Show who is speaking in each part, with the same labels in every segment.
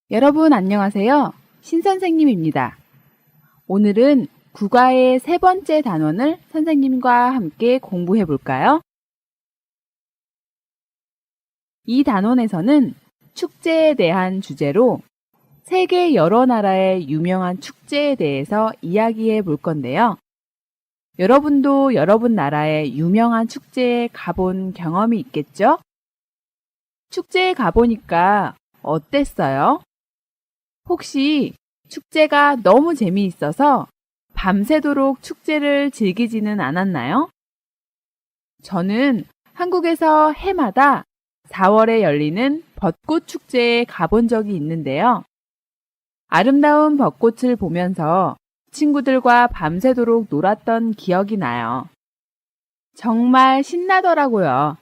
Speaker 1: 여러분 안녕하세요. 신선생님입니다. 오늘은 국어의 세 번째 단원을 선생님과 함께 공부해 볼까요? 이 단원에서는 축제에 대한 주제로 세계 여러 나라의 유명한 축제에 대해서 이야기해 볼 건데요. 여러분도 여러분 나라의 유명한 축제에 가본 경험이 있겠죠? 축제에 가보니까 어땠어요? 혹시 축제가 너무 재미있어서 밤새도록 축제를 즐기지는 않았나요? 저는 한국에서 해마다 4월에 열리는 벚꽃 축제에 가본 적이 있는데요. 아름다운 벚꽃을 보면서 친구들과 밤새도록 놀았던 기억이 나요. 정말 신나더라고요.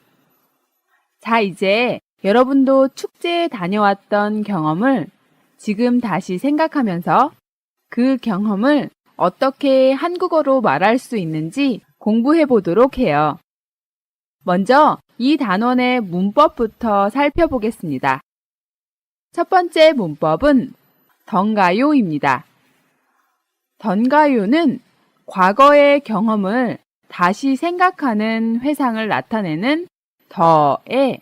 Speaker 1: 자, 이제 여러분도 축제에 다녀왔던 경험을 지금 다시 생각하면서 그 경험을 어떻게 한국어로 말할 수 있는지 공부해 보도록 해요. 먼저 이 단원의 문법부터 살펴보겠습니다. 첫 번째 문법은 던가요입니다. 던가요는 과거의 경험을 다시 생각하는 회상을 나타내는 더에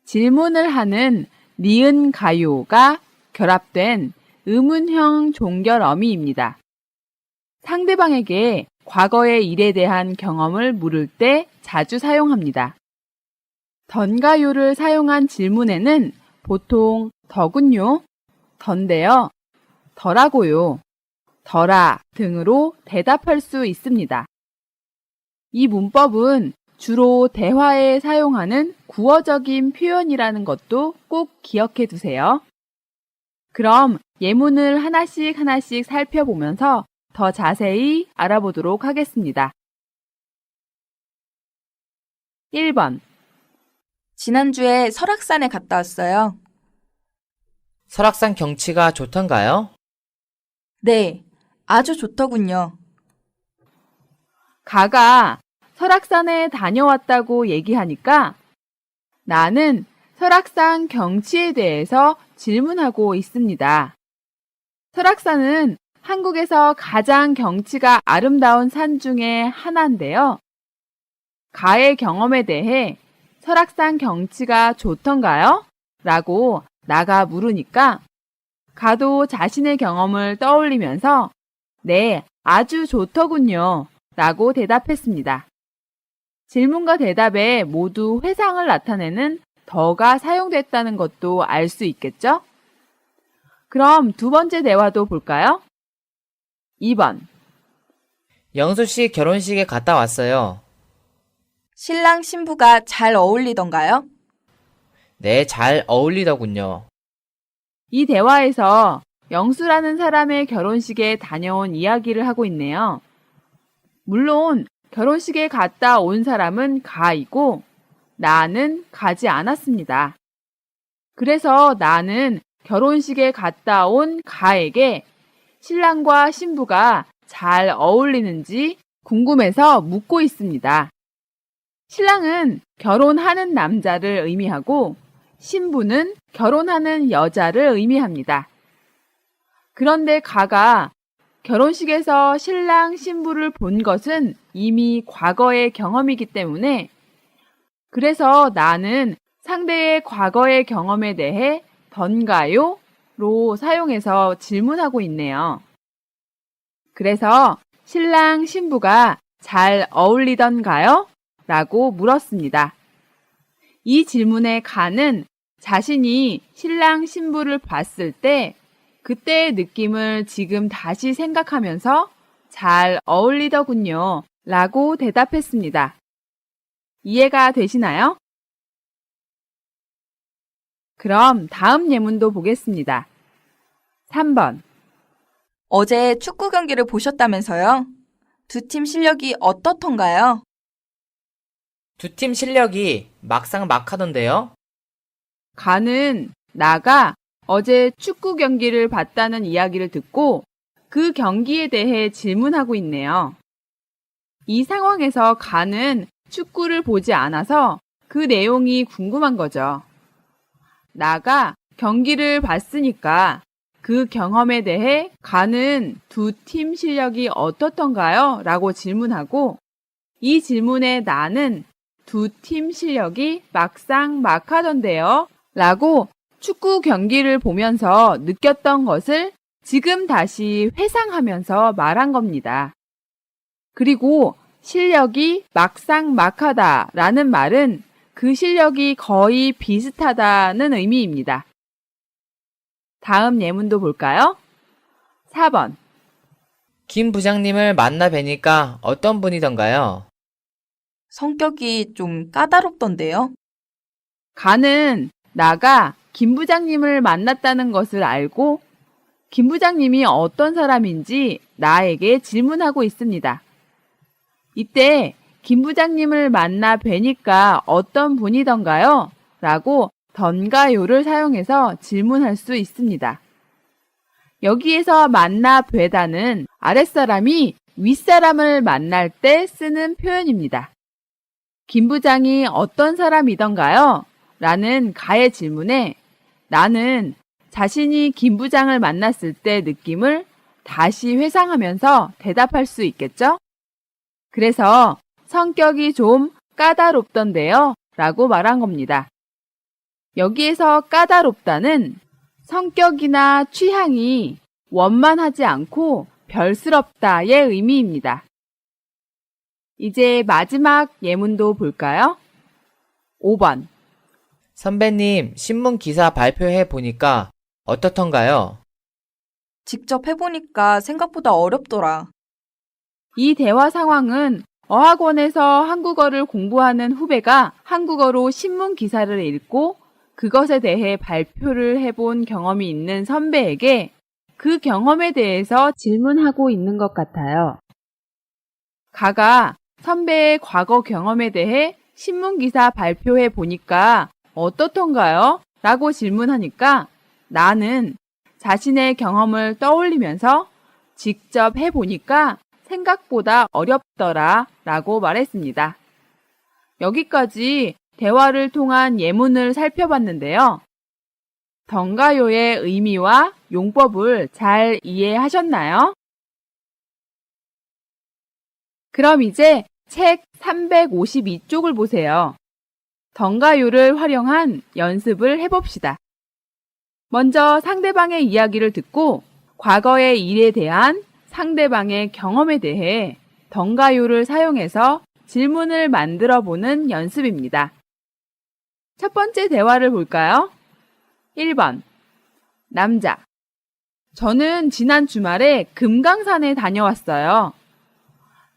Speaker 1: 질문을 하는 니은 가요가 결합된 의문형 종결 어미입니다. 상대방에게 과거의 일에 대한 경험을 물을 때 자주 사용합니다. 던가요를 사용한 질문에는 보통 더군요, 던데요, 더라고요, 더라 등으로 대답할 수 있습니다. 이 문법은 주로 대화에 사용하는 구어적인 표현이라는 것도 꼭 기억해 두세요. 그럼 예문을 하나씩 살펴보면서 더 자세히 알아보도록 하겠습니다. 1번.
Speaker 2: 지난주에 설악산에 갔다 왔어요.
Speaker 3: 설악산 경치가 좋던가요?
Speaker 2: 네, 아주 좋더군요.
Speaker 1: 가가 설악산에 다녀왔다고 얘기하니까 나는 설악산 경치에 대해서 질문하고 있습니다. 설악산은 한국에서 가장 경치가 아름다운 산 중에 하나인데요. 가의 경험에 대해 설악산 경치가 좋던가요? 라고 나가 물으니까 가도 자신의 경험을 떠올리면서 네, 아주 좋더군요. 라고 대답했습니다. 질문과 대답에 모두 회상을 나타내는 더가 사용됐다는 것도 알 수 있겠죠? 그럼 두 번째 대화도 볼까요? 2번.
Speaker 3: 영수 씨 결혼식에 갔다 왔어요.
Speaker 2: 신랑 신부가 잘 어울리던가요?
Speaker 3: 네, 잘 어울리더군요.
Speaker 1: 이 대화에서 영수라는 사람의 결혼식에 다녀온 이야기를 하고 있네요. 물론 결혼식에 갔다 온 사람은 가이고 나는 가지 않았습니다. 그래서 나는 결혼식에 갔다 온 가에게 신랑과 신부가 잘 어울리는지 궁금해서 묻고 있습니다. 신랑은 결혼하는 남자를 의미하고 신부는 결혼하는 여자를 의미합니다. 그런데 가가 결혼식에서 신랑 신부를 본 것은 이미 과거의 경험이기 때문에 그래서 나는 상대의 과거의 경험에 대해 던가요? 로 사용해서 질문하고 있네요. 그래서 신랑 신부가 잘 어울리던가요? 라고 물었습니다. 이 질문의 가는 자신이 신랑 신부를 봤을 때 그때의 느낌을 지금 다시 생각하면서 잘 어울리더군요. 라고 대답했습니다. 이해가 되시나요? 그럼 다음 예문도 보겠습니다. 3번.
Speaker 2: 어제 축구 경기를 보셨다면서요? 두 팀 실력이 어떻던가요?
Speaker 3: 두 팀 실력이 막상막하던데요?
Speaker 1: 가는 나가 어제 축구 경기를 봤다는 이야기를 듣고 그 경기에 대해 질문하고 있네요. 이 상황에서 가는 축구를 보지 않아서 그 내용이 궁금한 거죠. 나가 경기를 봤으니까 그 경험에 대해 가는 두 팀 실력이 어떻던가요? 라고 질문하고 이 질문에 나는 두 팀 실력이 막상막하던데요. 라고 축구 경기를 보면서 느꼈던 것을 지금 다시 회상하면서 말한 겁니다. 그리고 실력이 막상막하다 라는 말은 그 실력이 거의 비슷하다는 의미입니다. 다음 예문도 볼까요? 4번.
Speaker 3: 김 부장님을 만나 뵈니까 어떤 분이던가요?
Speaker 2: 성격이 좀 까다롭던데요.
Speaker 1: 가는 나가 김 부장님을 만났다는 것을 알고 김 부장님이 어떤 사람인지 나에게 질문하고 있습니다. 이때 김 부장님을 만나 뵈니까 어떤 분이던가요? 라고 던가요를 사용해서 질문할 수 있습니다. 여기에서 만나 뵈다는 아랫사람이 윗사람을 만날 때 쓰는 표현입니다. 김 부장이 어떤 사람이던가요? 라는 가의 질문에 나는 자신이 김 부장을 만났을 때 느낌을 다시 회상하면서 대답할 수 있겠죠? 그래서 성격이 좀 까다롭던데요 라고 말한 겁니다. 여기에서 까다롭다는 성격이나 취향이 원만하지 않고 별스럽다의 의미입니다. 이제 마지막 예문도 볼까요? 5번.
Speaker 3: 선배님, 신문 기사 발표해 보니까 어떻던가요?
Speaker 2: 직접 해보니까 생각보다 어렵더라.
Speaker 1: 이 대화 상황은 어학원에서 한국어를 공부하는 후배가 한국어로 신문 기사를 읽고 그것에 대해 발표를 해본 경험이 있는 선배에게 그 경험에 대해서 질문하고 있는 것 같아요. 가가 선배의 과거 경험에 대해 신문 기사 발표해 보니까 어떻던가요? 라고 질문하니까 나는 자신의 경험을 떠올리면서 직접 해보니까 생각보다 어렵더라 라고 말했습니다. 여기까지 대화를 통한 예문을 살펴봤는데요. 던가요의 의미와 용법을 잘 이해하셨나요? 그럼 이제 책 352쪽을 보세요. 던가요를 활용한 연습을 해봅시다. 먼저 상대방의 이야기를 듣고 과거의 일에 대한 상대방의 경험에 대해 던가요를 사용해서 질문을 만들어 보는 연습입니다. 첫 번째 대화를 볼까요? 1번. 남자. 저는 지난 주말에 금강산에 다녀왔어요.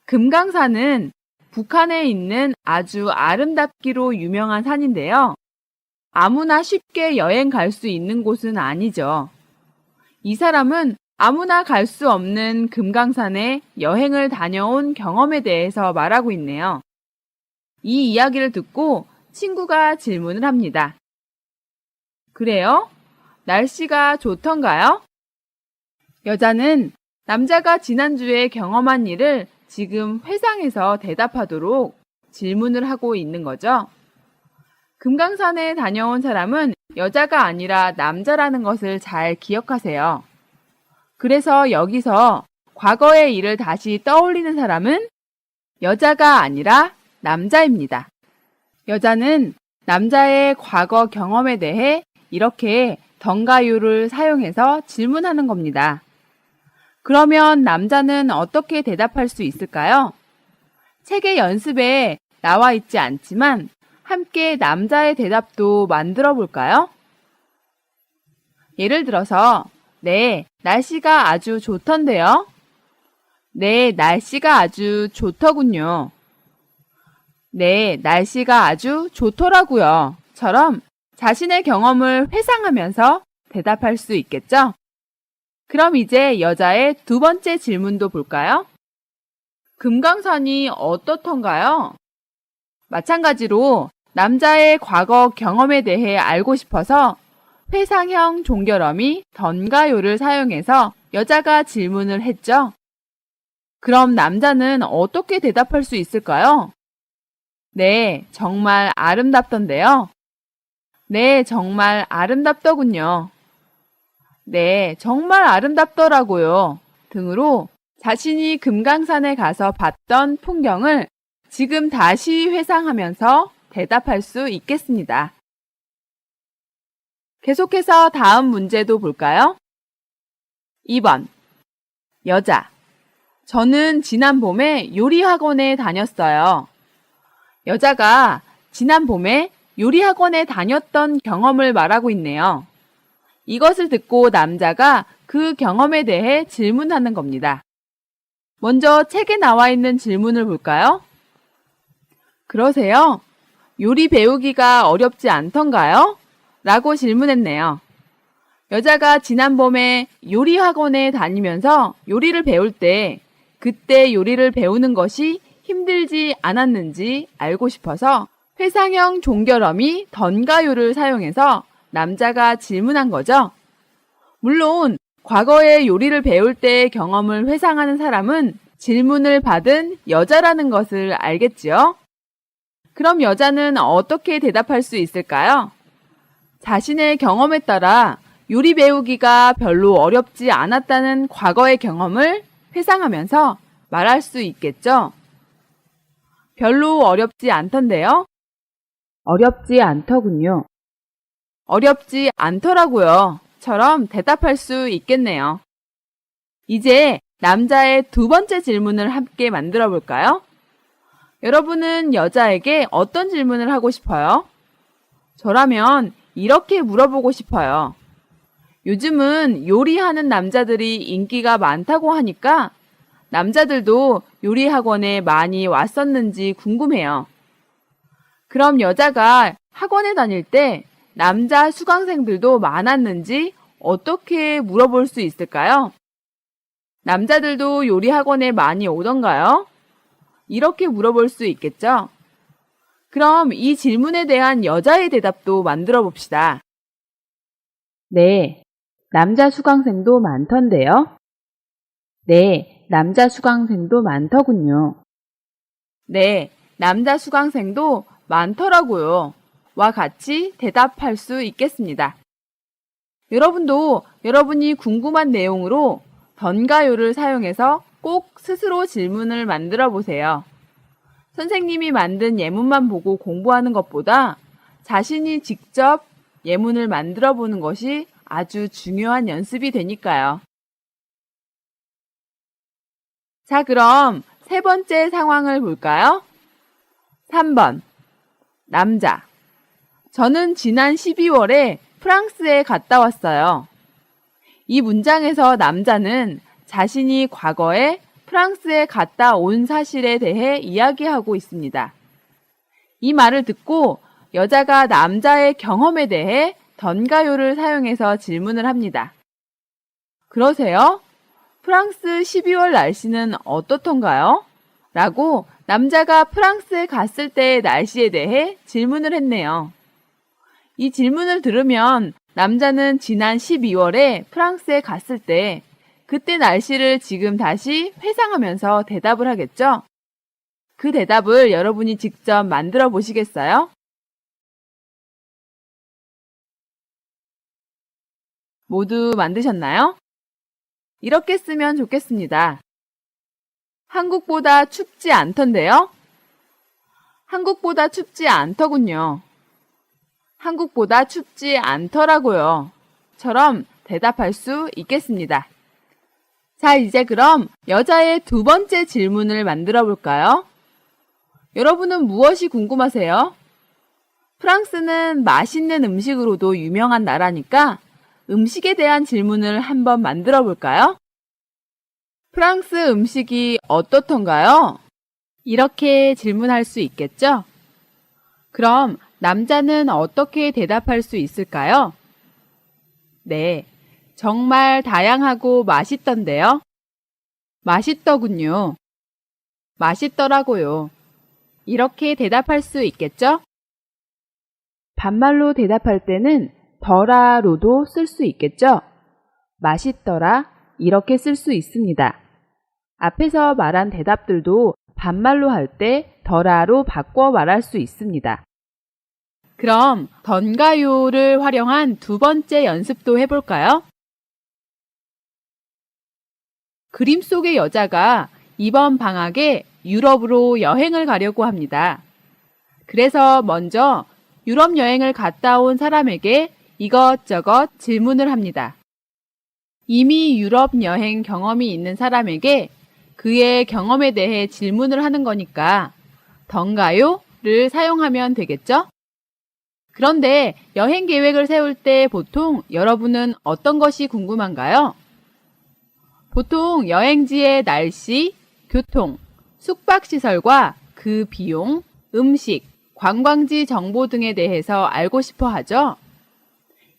Speaker 1: 금강산은 북한에 있는 아주 아름답기로 유명한 산인데요. 아무나 쉽게 여행 갈 수 있는 곳은 아니죠. 이 사람은 아무나 갈 수 없는 금강산에 여행을 다녀온 경험에 대해서 말하고 있네요. 이 이야기를 듣고 친구가 질문을 합니다. 그래요? 날씨가 좋던가요? 여자는 남자가 지난주에 경험한 일을 지금 회상해서 대답하도록 질문을 하고 있는 거죠. 금강산에 다녀온 사람은 여자가 아니라 남자라는 것을 잘 기억하세요. 그래서 여기서 과거의 일을 다시 떠올리는 사람은 여자가 아니라 남자입니다. 여자는 남자의 과거 경험에 대해 이렇게 던가요를 사용해서 질문하는 겁니다. 그러면 남자는 어떻게 대답할 수 있을까요? 책의 연습에 나와 있지 않지만 함께 남자의 대답도 만들어 볼까요? 예를 들어서 네, 날씨가 아주 좋던데요. 네, 날씨가 아주 좋더군요. 네, 날씨가 아주 좋더라고요. 처럼 자신의 경험을 회상하면서 대답할 수 있겠죠? 그럼 이제 여자의 두 번째 질문도 볼까요? 금강산이 어떻던가요? 마찬가지로 남자의 과거 경험에 대해 알고 싶어서 회상형 종결어미 던가요를 사용해서 여자가 질문을 했죠. 그럼 남자는 어떻게 대답할 수 있을까요? 네, 정말 아름답던데요. 네, 정말 아름답더군요. 네, 정말 아름답더라고요. 등으로 자신이 금강산에 가서 봤던 풍경을 지금 다시 회상하면서 대답할 수 있겠습니다. 계속해서 다음 문제도 볼까요? 2번. 여자. 저는 지난 봄에 요리학원에 다녔어요. 여자가 지난 봄에 요리학원에 다녔던 경험을 말하고 있네요. 이것을 듣고 남자가 그 경험에 대해 질문하는 겁니다. 먼저 책에 나와 있는 질문을 볼까요? 그러세요? 요리 배우기가 어렵지 않던가요? 라고 질문했네요. 여자가 지난 봄에 요리학원에 다니면서 요리를 배울 때 그때 요리를 배우는 것이 힘들지 않았는지 알고 싶어서 회상형 종결어미 던가요를 사용해서 남자가 질문한 거죠. 물론 과거에 요리를 배울 때의 경험을 회상하는 사람은 질문을 받은 여자라는 것을 알겠지요? 그럼 여자는 어떻게 대답할 수 있을까요? 자신의 경험에 따라 요리 배우기가 별로 어렵지 않았다는 과거의 경험을 회상하면서 말할 수 있겠죠? 별로 어렵지 않던데요? 어렵지 않더군요. 어렵지 않더라고요. 처럼 대답할 수 있겠네요. 이제 남자의 두 번째 질문을 함께 만들어 볼까요? 여러분은 여자에게 어떤 질문을 하고 싶어요? 저라면 이렇게 물어보고 싶어요. 요즘은 요리하는 남자들이 인기가 많다고 하니까 남자들도 요리 학원에 많이 왔었는지 궁금해요. 그럼 여자가 학원에 다닐 때 남자 수강생들도 많았는지 어떻게 물어볼 수 있을까요? 남자들도 요리 학원에 많이 오던가요? 이렇게 물어볼 수 있겠죠? 그럼 이 질문에 대한 여자의 대답도 만들어 봅시다. 네, 남자 수강생도 많던데요? 네, 남자 수강생도 많더군요. 네, 남자 수강생도 많더라고요. 와 같이 대답할 수 있겠습니다. 여러분도 여러분이 궁금한 내용으로 던가요를 사용해서 꼭 스스로 질문을 만들어 보세요. 선생님이 만든 예문만 보고 공부하는 것보다 자신이 직접 예문을 만들어 보는 것이 아주 중요한 연습이 되니까요. 자, 그럼 세 번째 상황을 볼까요? 3번. 남자. 저는 지난 12월에 프랑스에 갔다 왔어요. 이 문장에서 남자는 자신이 과거에 프랑스에 갔다 온 사실에 대해 이야기하고 있습니다. 이 말을 듣고 여자가 남자의 경험에 대해 던가요를 사용해서 질문을 합니다. 그러세요? 프랑스 12월 날씨는 어떻던가요? 라고 남자가 프랑스에 갔을 때의 날씨에 대해 질문을 했네요. 이 질문을 들으면 남자는 지난 12월에 프랑스에 갔을 때 그때 날씨를 지금 다시 회상하면서 대답을 하겠죠? 그 대답을 여러분이 직접 만들어 보시겠어요? 모두 만드셨나요? 이렇게 쓰면 좋겠습니다. 한국보다 춥지 않던데요? 한국보다 춥지 않더군요. 한국보다 춥지 않더라고요. 처럼 대답할 수 있겠습니다. 자, 이제 그럼 여자의 두 번째 질문을 만들어 볼까요? 여러분은 무엇이 궁금하세요? 프랑스는 맛있는 음식으로도 유명한 나라니까 음식에 대한 질문을 한번 만들어 볼까요? 프랑스 음식이 어떻던가요? 이렇게 질문할 수 있겠죠? 그럼 남자는 어떻게 대답할 수 있을까요? 네, 정말 다양하고 맛있던데요? 맛있더군요. 맛있더라고요. 이렇게 대답할 수 있겠죠? 반말로 대답할 때는 더라로도 쓸 수 있겠죠? 맛있더라, 이렇게 쓸 수 있습니다. 앞에서 말한 대답들도 반말로 할 때 더라로 바꿔 말할 수 있습니다. 그럼 던가요를 활용한 두 번째 연습도 해볼까요? 그림 속의 여자가 이번 방학에 유럽으로 여행을 가려고 합니다. 그래서 먼저 유럽 여행을 갔다 온 사람에게 이것저것 질문을 합니다. 이미 유럽 여행 경험이 있는 사람에게 그의 경험에 대해 질문을 하는 거니까 던가요를 사용하면 되겠죠? 그런데 여행 계획을 세울 때 보통 여러분은 어떤 것이 궁금한가요? 보통 여행지의 날씨, 교통, 숙박시설과 그 비용, 음식, 관광지 정보 등에 대해서 알고 싶어 하죠?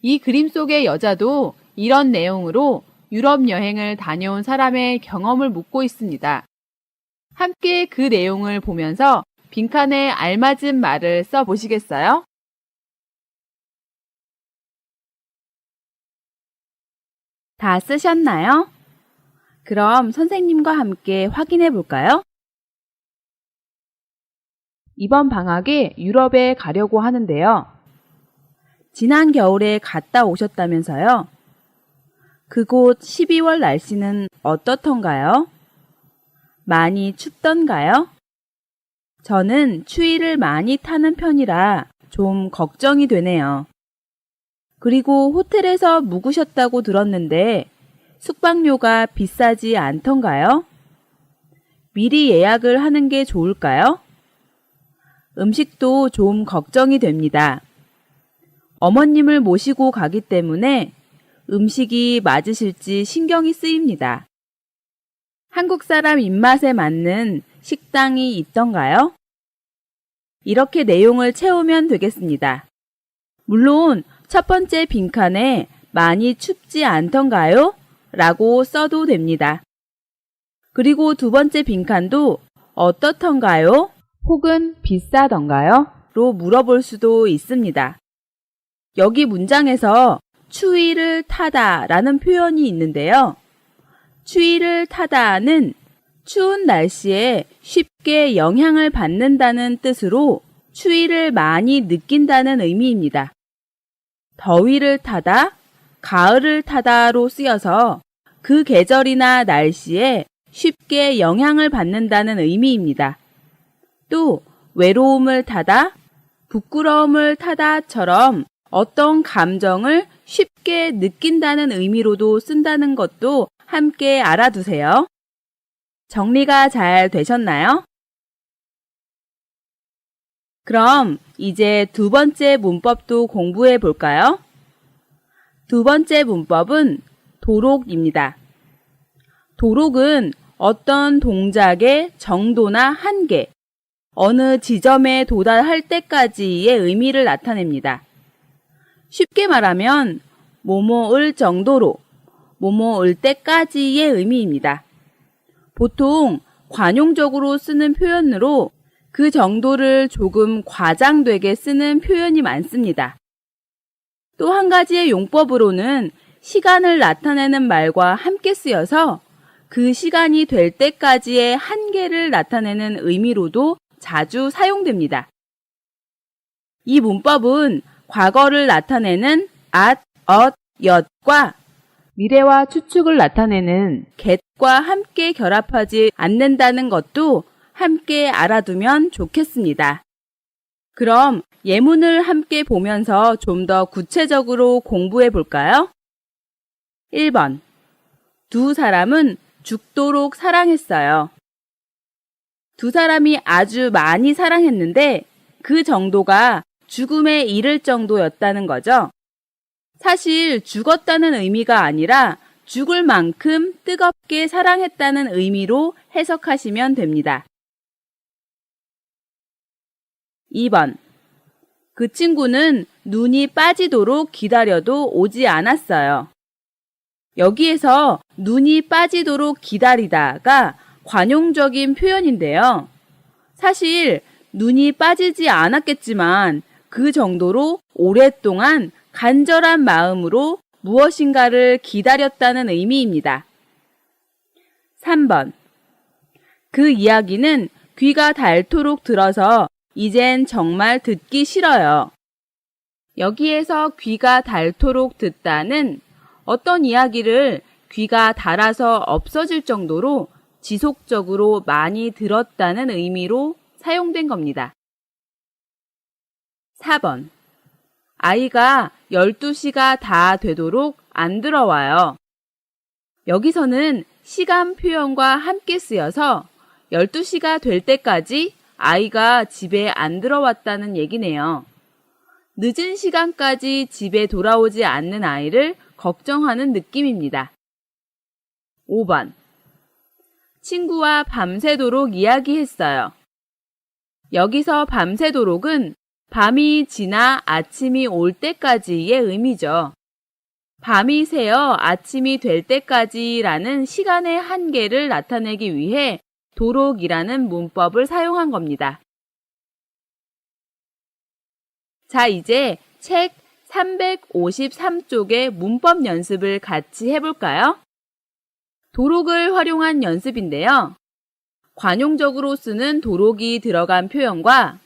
Speaker 1: 이 그림 속의 여자도 이런 내용으로 유럽 여행을 다녀온 사람의 경험을 묻고 있습니다. 함께 그 내용을 보면서 빈칸에 알맞은 말을 써보시겠어요? 다 쓰셨나요? 그럼 선생님과 함께 확인해 볼까요? 이번 방학에 유럽에 가려고 하는데요. 지난 겨울에 갔다 오셨다면서요? 그곳 12월 날씨는 어떻던가요? 많이 춥던가요? 저는 추위를 많이 타는 편이라 좀 걱정이 되네요. 그리고 호텔에서 묵으셨다고 들었는데 숙박료가 비싸지 않던가요? 미리 예약을 하는 게 좋을까요? 음식도 좀 걱정이 됩니다. 어머님을 모시고 가기 때문에 음식이 맞으실지 신경이 쓰입니다. 한국 사람 입맛에 맞는 식당이 있던가요? 이렇게 내용을 채우면 되겠습니다. 물론 첫 번째 빈칸에 많이 춥지 않던가요? 라고 써도 됩니다. 그리고 두 번째 빈칸도 어떻던가요? 혹은 비싸던가요? 로 물어볼 수도 있습니다. 여기 문장에서 추위를 타다 라는 표현이 있는데요. 추위를 타다는 추운 날씨에 쉽게 영향을 받는다는 뜻으로 추위를 많이 느낀다는 의미입니다. 더위를 타다, 가을을 타다로 쓰여서 그 계절이나 날씨에 쉽게 영향을 받는다는 의미입니다. 또 외로움을 타다, 부끄러움을 타다처럼 어떤 감정을 쉽게 느낀다는 의미로도 쓴다는 것도 함께 알아두세요. 정리가 잘 되셨나요? 그럼 이제 두 번째 문법도 공부해 볼까요? 두 번째 문법은 도록입니다. 도록은 어떤 동작의 정도나 한계, 어느 지점에 도달할 때까지의 의미를 나타냅니다. 쉽게 말하면 뭐뭐을 정도로, 뭐뭐을 때까지의 의미입니다. 보통 관용적으로 쓰는 표현으로 그 정도를 조금 과장되게 쓰는 표현이 많습니다. 또 한 가지의 용법으로는 시간을 나타내는 말과 함께 쓰여서 그 시간이 될 때까지의 한계를 나타내는 의미로도 자주 사용됩니다. 이 문법은 과거를 나타내는 at, at, yot과 미래와 추측을 나타내는 get과 함께 결합하지 않는다는 것도 함께 알아두면 좋겠습니다. 그럼 예문을 함께 보면서 좀 더 구체적으로 공부해 볼까요? 1번. 두 사람은 죽도록 사랑했어요. 두 사람이 아주 많이 사랑했는데 그 정도가 죽음에 이를 정도였다는 거죠. 사실 죽었다는 의미가 아니라 죽을 만큼 뜨겁게 사랑했다는 의미로 해석하시면 됩니다. 2번. 그 친구는 눈이 빠지도록 기다려도 오지 않았어요. 여기에서 눈이 빠지도록 기다리다가 관용적인 표현인데요. 사실 눈이 빠지지 않았겠지만 그 정도로 오랫동안 간절한 마음으로 무엇인가를 기다렸다는 의미입니다. 3번. 그 이야기는 귀가 닳도록 들어서 이젠 정말 듣기 싫어요. 여기에서 귀가 닳도록 듣다는 어떤 이야기를 귀가 닳아서 없어질 정도로 지속적으로 많이 들었다는 의미로 사용된 겁니다. 4번. 아이가 12시가 다 되도록 안 들어와요. 여기서는 시간 표현과 함께 쓰여서 12시가 될 때까지 아이가 집에 안 들어왔다는 얘기네요. 늦은 시간까지 집에 돌아오지 않는 아이를 걱정하는 느낌입니다. 5번. 친구와 밤새도록 이야기했어요. 여기서 밤새도록은 밤이 지나 아침이 올 때까지의 의미죠. 밤이 새어 아침이 될 때까지라는 시간의 한계를 나타내기 위해 도록이라는 문법을 사용한 겁니다. 자, 이제 책 353쪽의 문법 연습을 같이 해볼까요? 도록을 활용한 연습인데요. 관용적으로 쓰는 도록이 들어간 표현과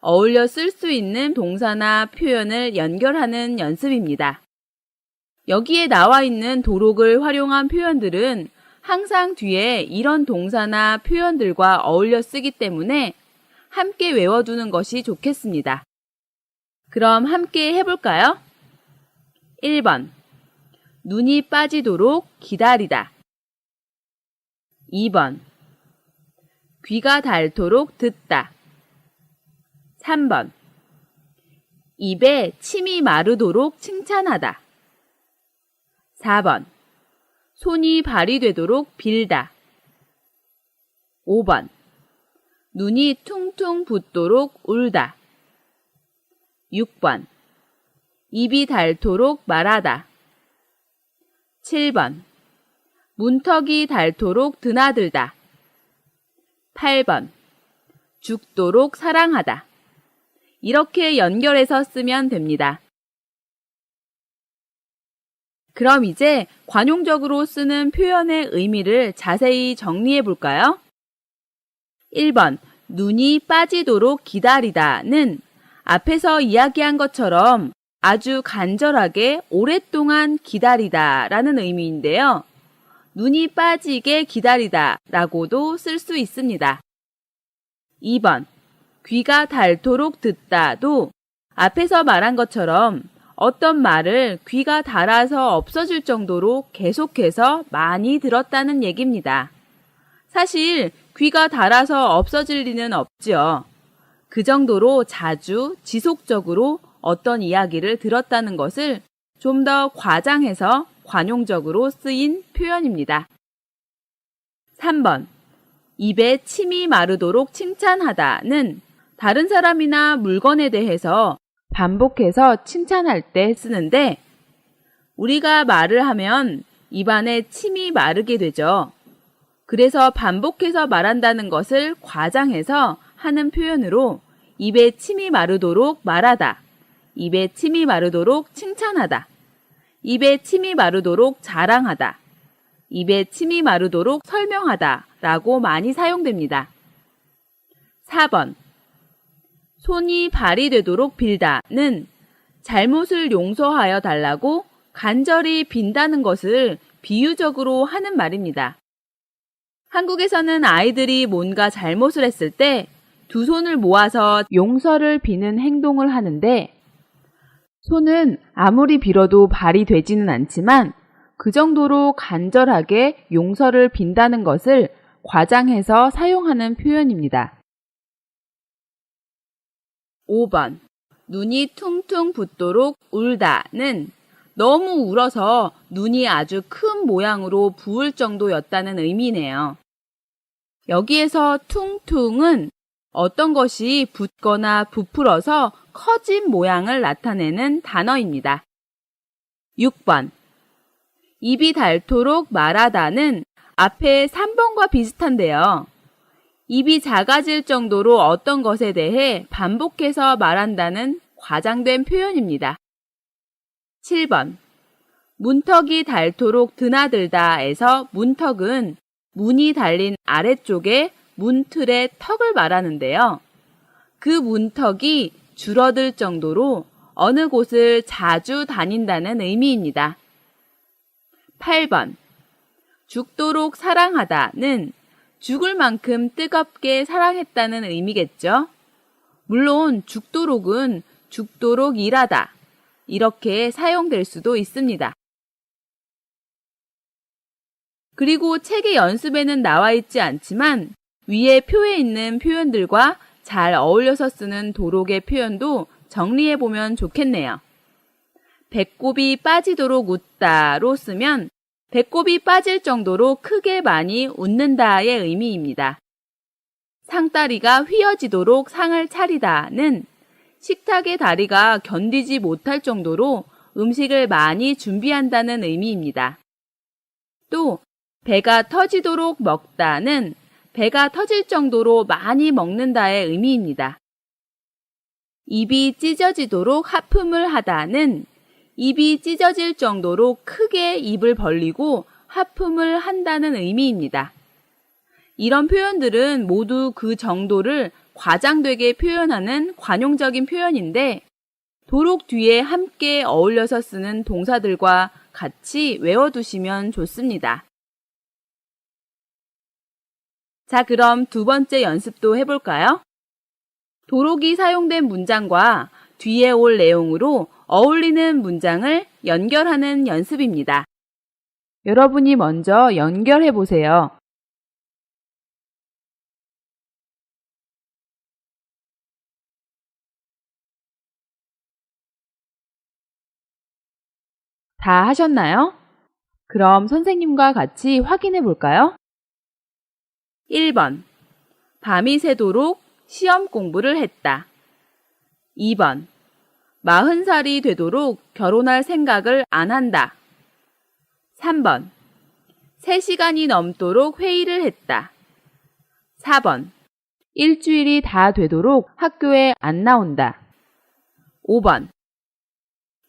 Speaker 1: 어울려 쓸 수 있는 동사나 표현을 연결하는 연습입니다. 여기에 나와 있는 도록을 활용한 표현들은 항상 뒤에 이런 동사나 표현들과 어울려 쓰기 때문에 함께 외워두는 것이 좋겠습니다. 그럼 함께 해볼까요? 1번. 눈이 빠지도록 기다리다. 2번. 귀가 닳도록 듣다. 3번. 입에 침이 마르도록 칭찬하다. 4번. 손이 발이 되도록 빌다. 5번. 눈이 퉁퉁 붓도록 울다. 6번. 입이 닳도록 말하다. 7번. 문턱이 닳도록 드나들다. 8번. 죽도록 사랑하다. 이렇게 연결해서 쓰면 됩니다. 그럼 이제 관용적으로 쓰는 표현의 의미를 자세히 정리해 볼까요? 1번, 눈이 빠지도록 기다리다는 앞에서 이야기한 것처럼 아주 간절하게 오랫동안 기다리다 라는 의미인데요. 눈이 빠지게 기다리다 라고도 쓸 수 있습니다. 2번, 귀가 닳도록 듣다도 앞에서 말한 것처럼 어떤 말을 귀가 닳아서 없어질 정도로 계속해서 많이 들었다는 얘기입니다. 사실 귀가 닳아서 없어질 리는 없죠. 그 정도로 자주 지속적으로 어떤 이야기를 들었다는 것을 좀 더 과장해서 관용적으로 쓰인 표현입니다. 3번. 입에 침이 마르도록 칭찬하다는 다른 사람이나 물건에 대해서 반복해서 칭찬할 때 쓰는데 우리가 말을 하면 입안에 침이 마르게 되죠. 그래서 반복해서 말한다는 것을 과장해서 하는 표현으로 입에 침이 마르도록 말하다, 입에 침이 마르도록 칭찬하다, 입에 침이 마르도록 자랑하다, 입에 침이 마르도록 설명하다 라고 많이 사용됩니다. 4번. 손이 발이 되도록 빌다는 잘못을 용서하여 달라고 간절히 빈다는 것을 비유적으로 하는 말입니다. 한국에서는 아이들이 뭔가 잘못을 했을 때 두 손을 모아서 용서를 비는 행동을 하는데 손은 아무리 빌어도 발이 되지는 않지만 그 정도로 간절하게 용서를 빈다는 것을 과장해서 사용하는 표현입니다. 5번. 눈이 퉁퉁 붓도록 울다는 너무 울어서 눈이 아주 큰 모양으로 부을 정도였다는 의미네요. 여기에서 퉁퉁은 어떤 것이 붓거나 부풀어서 커진 모양을 나타내는 단어입니다. 6번. 입이 닳도록 말하다는 앞에 3번과 비슷한데요. 입이 작아질 정도로 어떤 것에 대해 반복해서 말한다는 과장된 표현입니다. 7번. 문턱이 닳도록 드나들다에서 문턱은 문이 달린 아래쪽에 문틀의 턱을 말하는데요. 그 문턱이 줄어들 정도로 어느 곳을 자주 다닌다는 의미입니다. 8번. 죽도록 사랑하다는 죽을 만큼 뜨겁게 사랑했다는 의미겠죠? 물론 죽도록은 죽도록 일하다 이렇게 사용될 수도 있습니다. 그리고 책의 연습에는 나와 있지 않지만 위에 표에 있는 표현들과 잘 어울려서 쓰는 도록의 표현도 정리해보면 좋겠네요. 배꼽이 빠지도록 웃다로 쓰면 배꼽이 빠질 정도로 크게 많이 웃는다의 의미입니다. 상다리가 휘어지도록 상을 차리다는 식탁의 다리가 견디지 못할 정도로 음식을 많이 준비한다는 의미입니다. 또 배가 터지도록 먹다는 배가 터질 정도로 많이 먹는다의 의미입니다. 입이 찢어지도록 하품을 하다는 입이 찢어질 정도로 크게 입을 벌리고 하품을 한다는 의미입니다. 이런 표현들은 모두 그 정도를 과장되게 표현하는 관용적인 표현인데 도록 뒤에 함께 어울려서 쓰는 동사들과 같이 외워두시면 좋습니다. 자, 그럼 두 번째 연습도 해볼까요? 도록이 사용된 문장과 뒤에 올 내용으로 어울리는 문장을 연결하는 연습입니다. 여러분이 먼저 연결해 보세요. 다 하셨나요? 그럼 선생님과 같이 확인해 볼까요? 1번. 밤이 새도록 시험 공부를 했다. 2번. 40살이 되도록 결혼할 생각을 안 한다. 3번. 3시간이 넘도록 회의를 했다. 4번. 일주일이 다 되도록 학교에 안 나온다. 5번.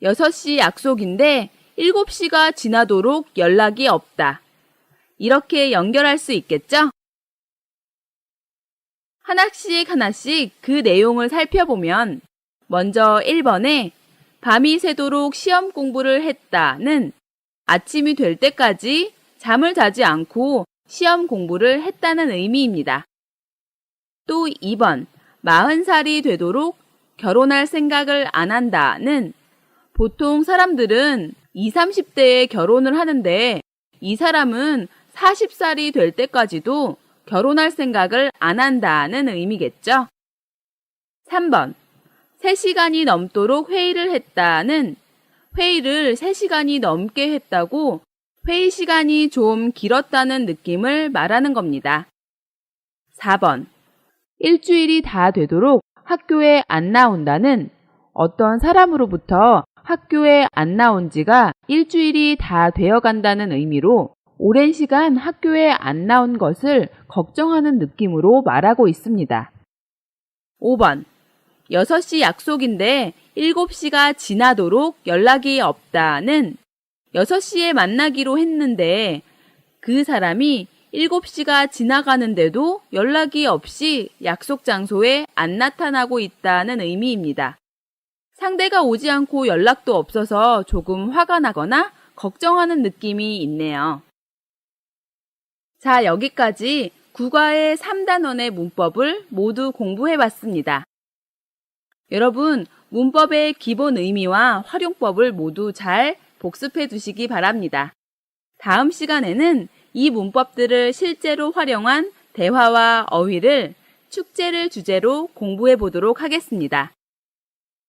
Speaker 1: 6시 약속인데 7시가 지나도록 연락이 없다. 이렇게 연결할 수 있겠죠? 하나씩 그 내용을 살펴보면 먼저 1번에 밤이 새도록 시험 공부를 했다는 아침이 될 때까지 잠을 자지 않고 시험 공부를 했다는 의미입니다. 또 2번 40살이 되도록 결혼할 생각을 안 한다는 보통 사람들은 20, 30대에 결혼을 하는데 이 사람은 40살이 될 때까지도 결혼할 생각을 안 한다는 의미겠죠. 3번. 3시간이 넘도록 회의를 했다는 회의를 3시간이 넘게 했다고 회의 시간이 좀 길었다는 느낌을 말하는 겁니다. 4번. 일주일이 다 되도록 학교에 안 나온다는 어떤 사람으로부터 학교에 안 나온 지가 일주일이 다 되어 간다는 의미로 오랜 시간 학교에 안 나온 것을 걱정하는 느낌으로 말하고 있습니다. 5번. 6시 약속인데 7시가 지나도록 연락이 없다는 6시에 만나기로 했는데 그 사람이 7시가 지나가는데도 연락이 없이 약속 장소에 안 나타나고 있다는 의미입니다. 상대가 오지 않고 연락도 없어서 조금 화가 나거나 걱정하는 느낌이 있네요. 자, 여기까지 국어의 3단원의 문법을 모두 공부해봤습니다. 여러분, 문법의 기본 의미와 활용법을 모두 잘 복습해 두시기 바랍니다. 다음 시간에는 이 문법들을 실제로 활용한 대화와 어휘를 축제를 주제로 공부해 보도록 하겠습니다.